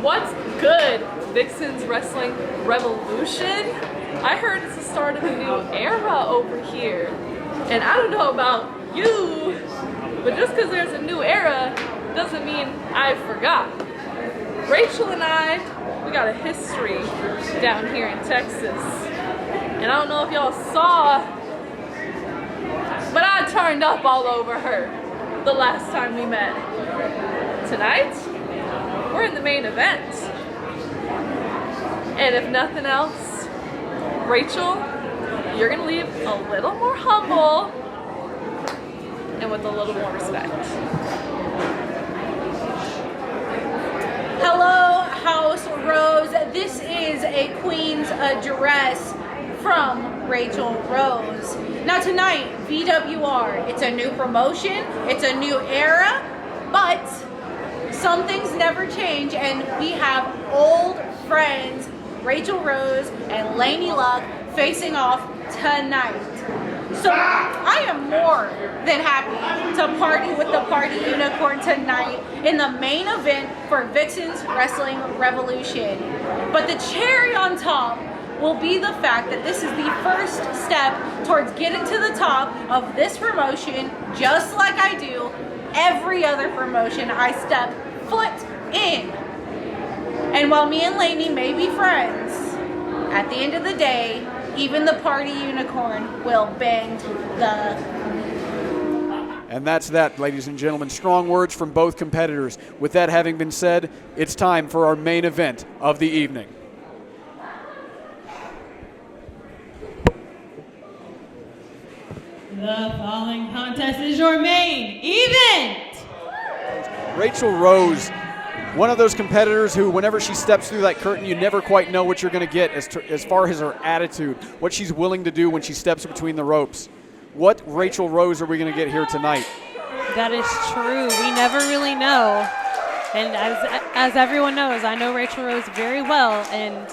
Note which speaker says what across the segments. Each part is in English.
Speaker 1: What's good, Vixens Wrestling Revolution? I heard it's the start of a new era over here. And I don't know about you, but just because there's a new era doesn't mean I forgot. Raychell and I, we got a history down here in Texas. And I don't know if y'all saw, but I turned up all over her the last time we met. Tonight, we're in the main event. And if nothing else, Raychell, you're gonna leave a little more humble and with a little more respect.
Speaker 2: Hello, House Rose. This is a Queen's address from Raychell Rose. Now tonight, VWR, it's a new promotion, it's a new era, but some things never change, and we have old friends, Raychell Rose and Laynie Luck, facing off tonight. So I am more than happy to party with the Party Unicorn tonight in the main event for Vixens Wrestling Revolution. But the cherry on top will be the fact that this is the first step towards getting to the top of this promotion, just like I do every other promotion I step foot in. And while me and Laynie may be friends, at the end of the day, even the Party Unicorn will bend the knee.
Speaker 3: And that's that, ladies and gentlemen. Strong words from both competitors. With that having been said, it's time for our main event of the evening.
Speaker 4: The following contest is your main event.
Speaker 3: Raychell Rose, one of those competitors who, whenever she steps through that curtain, you never quite know what you're going to get as far as her attitude, what she's willing to do when she steps between the ropes. What Raychell Rose are we going to get here tonight?
Speaker 4: That is true. We never really know. And as everyone knows, I know Raychell Rose very well, and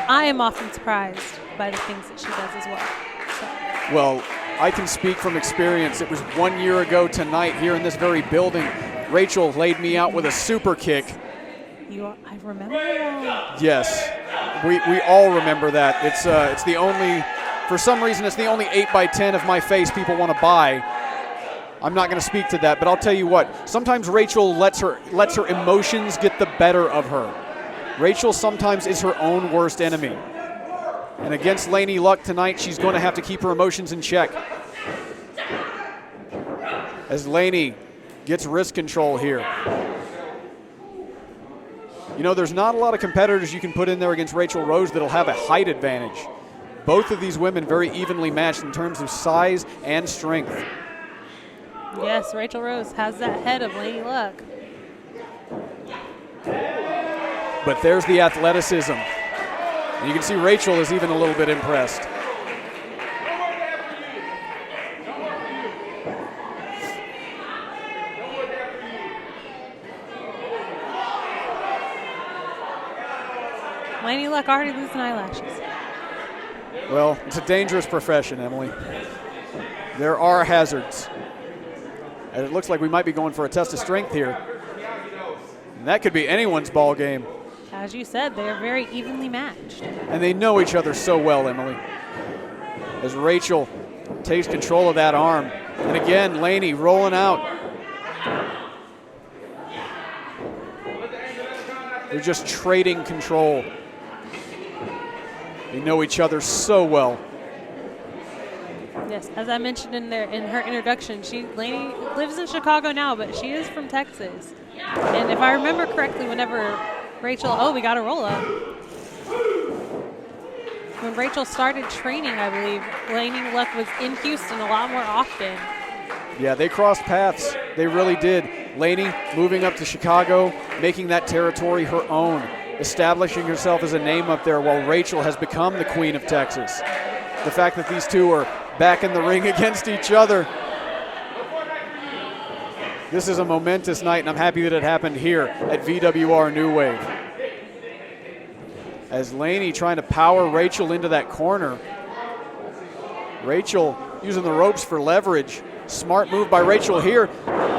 Speaker 4: I am often surprised by the things that she does as well. So.
Speaker 3: Well, I can speak from experience. It was 1 year ago tonight here in this very building. Raychell laid me out with a super kick.
Speaker 4: I remember that.
Speaker 3: Yes, we all remember that. It's the only, for some reason, it's the only 8x10 of my face people want to buy. I'm not going to speak to that, but I'll tell you what. Sometimes Raychell lets her emotions get the better of her. Raychell sometimes is her own worst enemy. And against Laynie Luck tonight, she's going to have to keep her emotions in check. As Laynie gets wrist control here. You know, there's not a lot of competitors you can put in there against Raychell Rose that'll have a height advantage. Both of these women very evenly matched in terms of size and strength.
Speaker 4: Yes, Raychell Rose has that head of Laynie Luck.
Speaker 3: But there's the athleticism. And you can see Raychell is even a little bit impressed.
Speaker 4: Laynie Luck already losing eyelashes.
Speaker 3: Well, it's a dangerous profession, Emily. There are hazards. And it looks like we might be going for a test of strength here. And that could be anyone's ball game.
Speaker 4: As you said, they are very evenly matched.
Speaker 3: And they know each other so well, Emily. As Raychell takes control of that arm. And again, Laynie rolling out. They're just trading control. They know each other so well.
Speaker 4: Yes, as I mentioned in her introduction, Laynie lives in Chicago now, but she is from Texas. And if I remember correctly, whenever Raychell, we got a roll up. When Raychell started training, I believe, Laynie Luck was in Houston a lot more often.
Speaker 3: Yeah, they crossed paths. They really did. Laynie moving up to Chicago, making that territory her own, establishing herself as a name up there while Raychell has become the Queen of Texas. The fact that these two are back in the ring against each other. This is a momentous night, and I'm happy that it happened here at VWR New Wave. As Laynie trying to power Raychell into that corner. Raychell using the ropes for leverage. Smart move by Raychell here.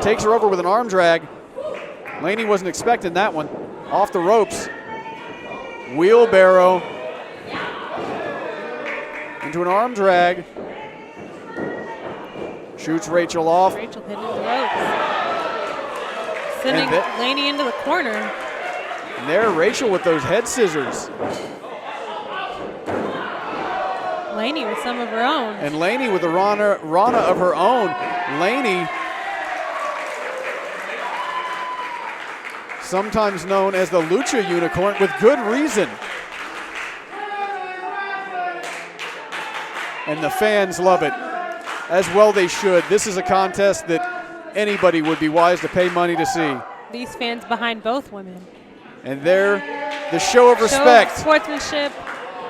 Speaker 3: Takes her over with an arm drag. Laynie wasn't expecting that one. Off the ropes. Wheelbarrow. Into an arm drag. Shoots Raychell off.
Speaker 4: Raychell hitting the ropes. Sending Laynie into the corner.
Speaker 3: And there, Raychell with those head scissors.
Speaker 4: Laynie with some of her own.
Speaker 3: And Laynie with a Rana of her own. Laynie, sometimes known as the Lucha Unicorn, with good reason. And the fans love it. As well they should. This is a contest that anybody would be wise to pay money to see.
Speaker 4: These fans behind both women.
Speaker 3: And there, the show of respect.
Speaker 4: Sportsmanship.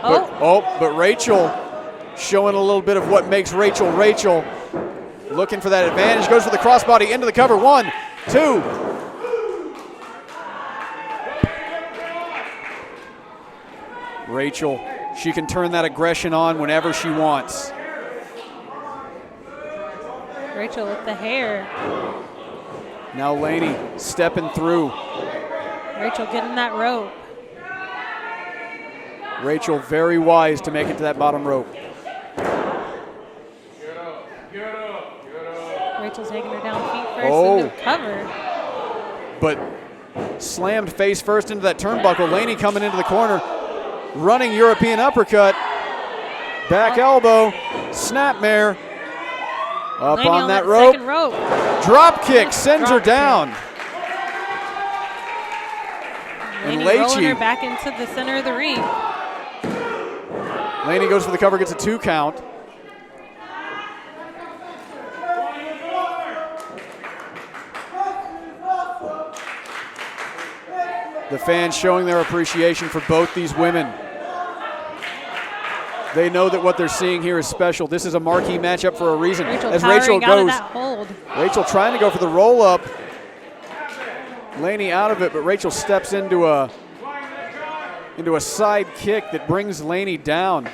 Speaker 3: But Raychell showing a little bit of what makes Raychell Raychell. Looking for that advantage. Goes for the crossbody into the cover. 1, 2. Raychell, she can turn that aggression on whenever she wants.
Speaker 4: Raychell with the hair.
Speaker 3: Now Laynie stepping through.
Speaker 4: Raychell getting that rope.
Speaker 3: Raychell very wise to make it to that bottom rope.
Speaker 4: Raychell's taking her down feet first into the cover.
Speaker 3: But slammed face first into that turnbuckle. Laynie coming into the corner. Running European uppercut. Back elbow. Snapmare. Up
Speaker 4: Laynie
Speaker 3: on that
Speaker 4: second
Speaker 3: rope. Drop kick sends her down. And
Speaker 4: Laynie rolling her back into the center of the ring.
Speaker 3: Laynie goes for the cover, gets a 2 count. The fans showing their appreciation for both these women. They know that what they're seeing here is special. This is a marquee matchup for a reason. As Raychell goes, Raychell trying to go for the roll up. Laynie out of it, but Raychell steps into a side kick that brings Laynie down.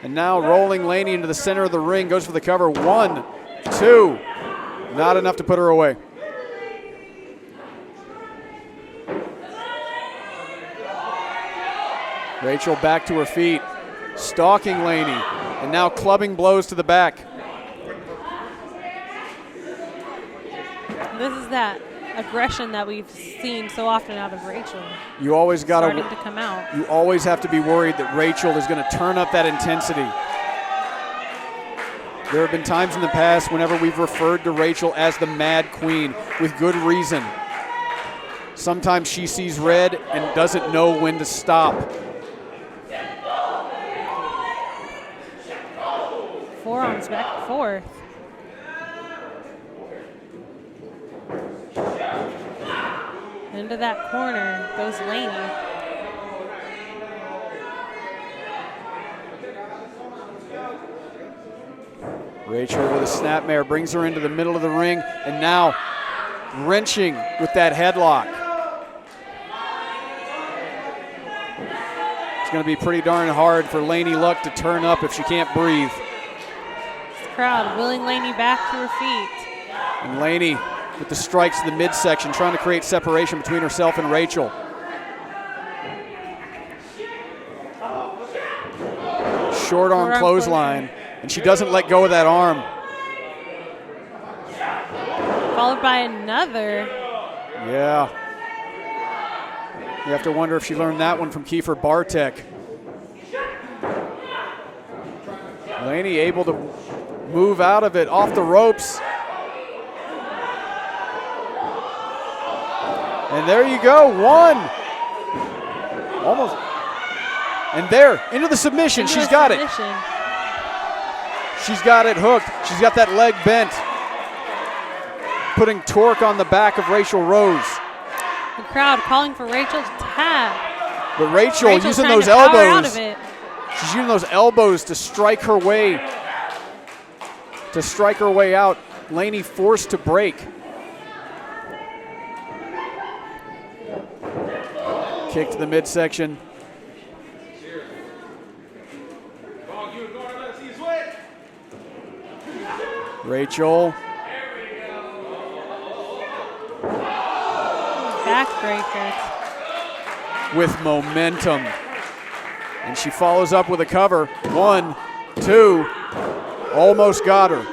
Speaker 3: And now rolling Laynie into the center of the ring, goes for the cover. 1, 2. Not enough to put her away. Raychell back to her feet, stalking Laynie, and now clubbing blows to the back.
Speaker 4: This is that aggression that we've seen so often out of Raychell.
Speaker 3: You always got
Speaker 4: starting to come out.
Speaker 3: You always have to be worried that Raychell is going to turn up that intensity. There have been times in the past whenever we've referred to Raychell as the Mad Queen, with good reason. Sometimes she sees red and doesn't know when to stop.
Speaker 4: Forearms back and forth. Into that corner goes Laynie.
Speaker 3: Raychell with a snapmare brings her into the middle of the ring, and now wrenching with that headlock. It's going to be pretty darn hard for Laynie Luck to turn up if she can't breathe.
Speaker 4: Crowd willing Laynie back to her feet.
Speaker 3: And Laynie with the strikes in the midsection, trying to create separation between herself and Raychell. Short arm clothesline, and she doesn't let go of that arm.
Speaker 4: Followed by another.
Speaker 3: Yeah. You have to wonder if she learned that one from Kiefer Bartek. Laynie able to move out of it, off the ropes. And there you go, 1. Almost. And there, into the submission, she's got it. She's got it hooked. She's got that leg bent. Putting torque on the back of Raychell Rose.
Speaker 4: The crowd calling for Raychell's tap.
Speaker 3: But Raychell using those elbows. She's using those elbows to strike her way. Out. Laynie forced to break. Kick to the midsection. Raychell.
Speaker 4: Backbreaker.
Speaker 3: with momentum. And she follows up with a cover. 1, 2, almost got her.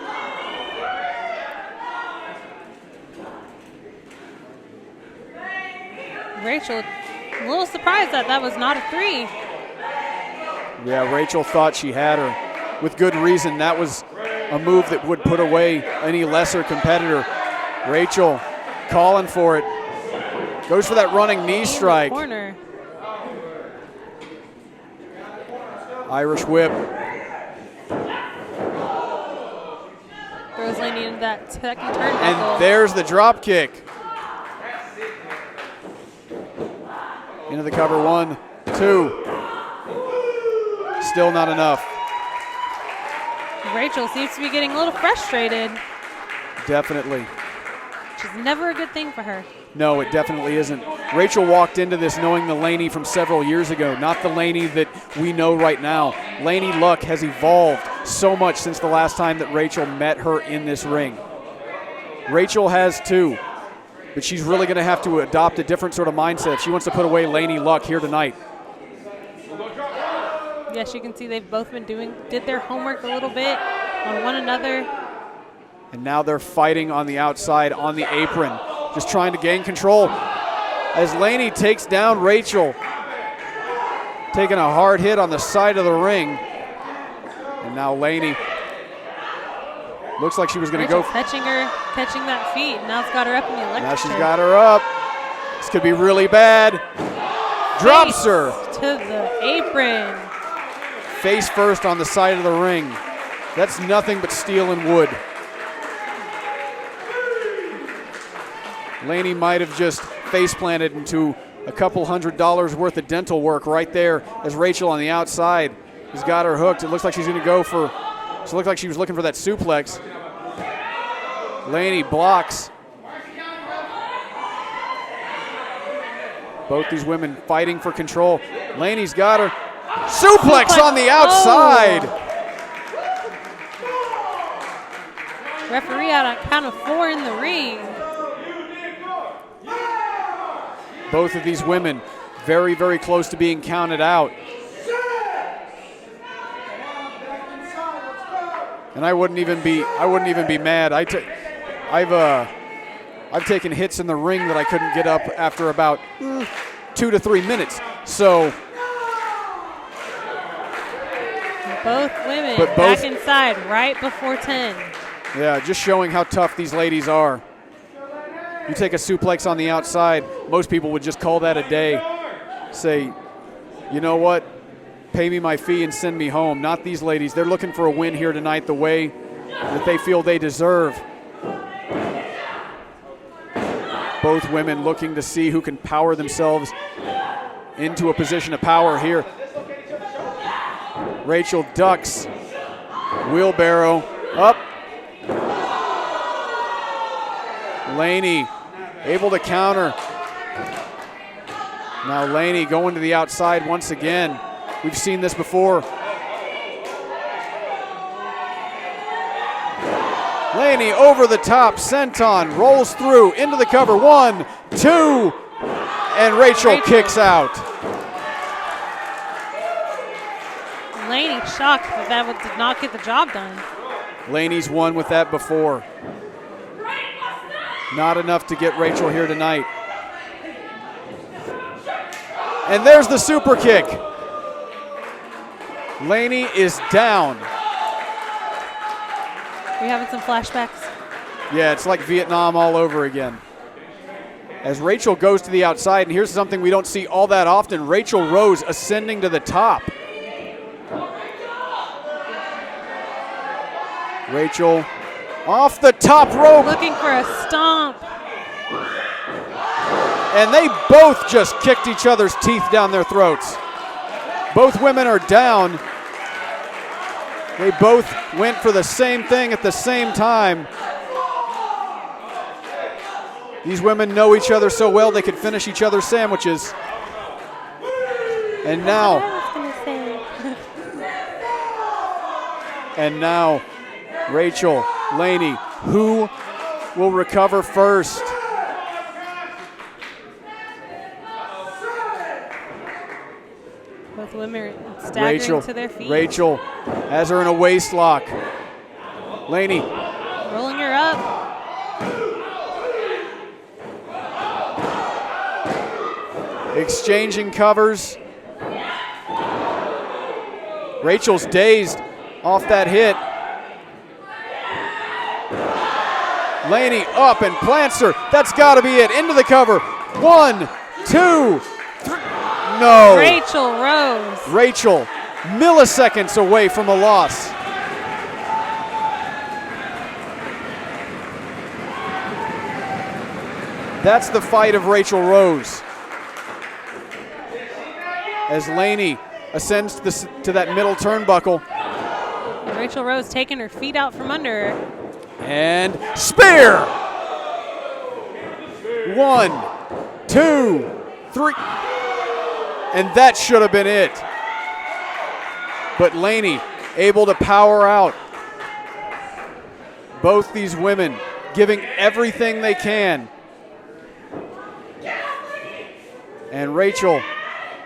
Speaker 4: Raychell, a little surprised that that was not a 3.
Speaker 3: Yeah, Raychell thought she had her. With good reason. That was a move that would put away any lesser competitor. Raychell calling for it. Goes for that running knee strike.
Speaker 4: Corner.
Speaker 3: Irish whip.
Speaker 4: Throws Laynie into that second turnbuckle.
Speaker 3: And there's the drop kick. Into the cover. 1, 2. Still not enough.
Speaker 4: Raychell seems to be getting a little frustrated.
Speaker 3: Definitely.
Speaker 4: Which is never a good thing for her.
Speaker 3: No, it definitely isn't. Raychell walked into this knowing the Laynie from several years ago, not the Laynie that we know right now. Laynie Luck has evolved so much since the last time that Raychell met her in this ring. Raychell has too, but she's really going to have to adopt a different sort of mindset if she wants to put away Laynie Luck here tonight.
Speaker 4: Yes, you can see they've both been did their homework a little bit on one another.
Speaker 3: And now they're fighting on the outside on the apron, just trying to gain control. As Laynie takes down Raychell, taking a hard hit on the side of the ring. And now Laynie looks like she was going to go.
Speaker 4: Catching that feet. Now it's got her up in the electric
Speaker 3: Now she's
Speaker 4: chair.
Speaker 3: got her up. This could be really bad. Drops her.
Speaker 4: To the apron.
Speaker 3: Face first on the side of the ring. That's nothing but steel and wood. Laynie might have just face planted into a couple $100 worth of dental work right there as Raychell on the outside has got her hooked. It looks like she's going to go for, so it looked like she was looking for that suplex. Laynie blocks. Both these women fighting for control. Laynie's got her. Suplex on the outside.
Speaker 4: Oh. Referee out on count of 4 in the ring.
Speaker 3: Both of these women very, very close to being counted out. And I wouldn't even be mad. I've taken hits in the ring that I couldn't get up after about 2 to 3 minutes. So
Speaker 4: both women back inside right before 10.
Speaker 3: Yeah, just showing how tough these ladies are. You take a suplex on the outside, most people would just call that a day. Say, you know what? Pay me my fee and send me home. Not these ladies. They're looking for a win here tonight the way that they feel they deserve. Both women looking to see who can power themselves into a position of power here. Raychell ducks. Wheelbarrow up. Laynie able to counter. Now Laynie going to the outside once again. We've seen this before. Laynie over the top, senton, rolls through, into the cover, 1, 2, and Raychell kicks out.
Speaker 4: Laynie shocked that did not get the job done.
Speaker 3: Laynie's won with that before. Not enough to get Raychell here tonight. And there's the super kick. Laynie is down.
Speaker 4: We having some flashbacks?
Speaker 3: Yeah, it's like Vietnam all over again. As Raychell goes to the outside, and here's something we don't see all that often, Raychell Rose ascending to the top. Raychell off the top rope.
Speaker 4: Looking for a stomp.
Speaker 3: And they both just kicked each other's teeth down their throats. Both women are down. They both went for the same thing at the same time. These women know each other so well they could finish each other's sandwiches. And now, Raychell, Laynie, who will recover first?
Speaker 4: Both women staggering to their feet.
Speaker 3: Raychell has her in a waist lock. Laynie.
Speaker 4: Rolling her up.
Speaker 3: Exchanging covers. Rachel's dazed off that hit. Laynie up and plants her. That's got to be it. Into the cover. 1, 2, 3. No.
Speaker 4: Raychell Rose.
Speaker 3: Raychell, milliseconds away from a loss. That's the fight of Raychell Rose. As Laynie ascends to that middle turnbuckle.
Speaker 4: And Raychell Rose taking her feet out from under her.
Speaker 3: And spear! 1, 2, 3. And that should have been it. But Laynie able to power out. Both these women giving everything they can. And Raychell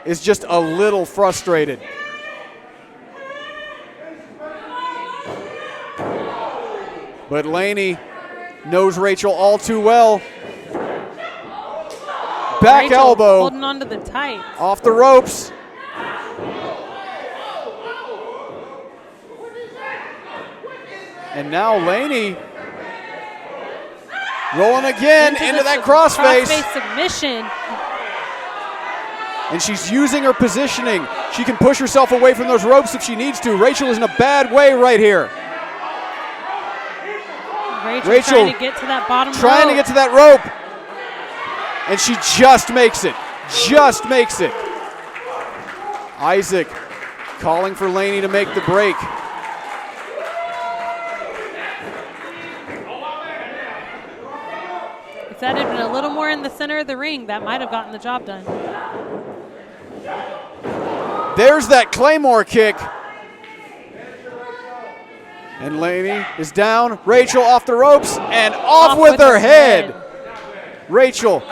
Speaker 3: is just a little frustrated. But Laynie knows Raychell all too well. Back
Speaker 4: Raychell
Speaker 3: elbow.
Speaker 4: Holding on to the tights.
Speaker 3: Off the ropes. And now Laynie rolling again into that crossface.
Speaker 4: Crossface submission.
Speaker 3: And she's using her positioning. She can push herself away from those ropes if she needs to. Raychell is in a bad way right here.
Speaker 4: Raychell trying to get to that bottom rope.
Speaker 3: Trying to get to that rope. And she just makes it. Just makes it. Isaac calling for Laynie to make the break.
Speaker 4: If that had been a little more in the center of the ring, that might have gotten the job done.
Speaker 3: There's that Claymore kick. And Laynie is down. Raychell off the ropes and off with her head. Raychell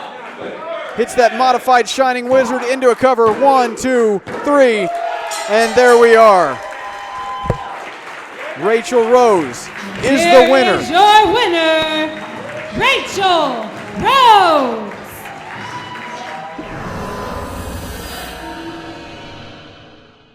Speaker 3: hits that modified Shining Wizard into a cover. 1, 2, 3. And there we are. Raychell Rose is the winner.
Speaker 5: Here is your winner, Raychell Rose.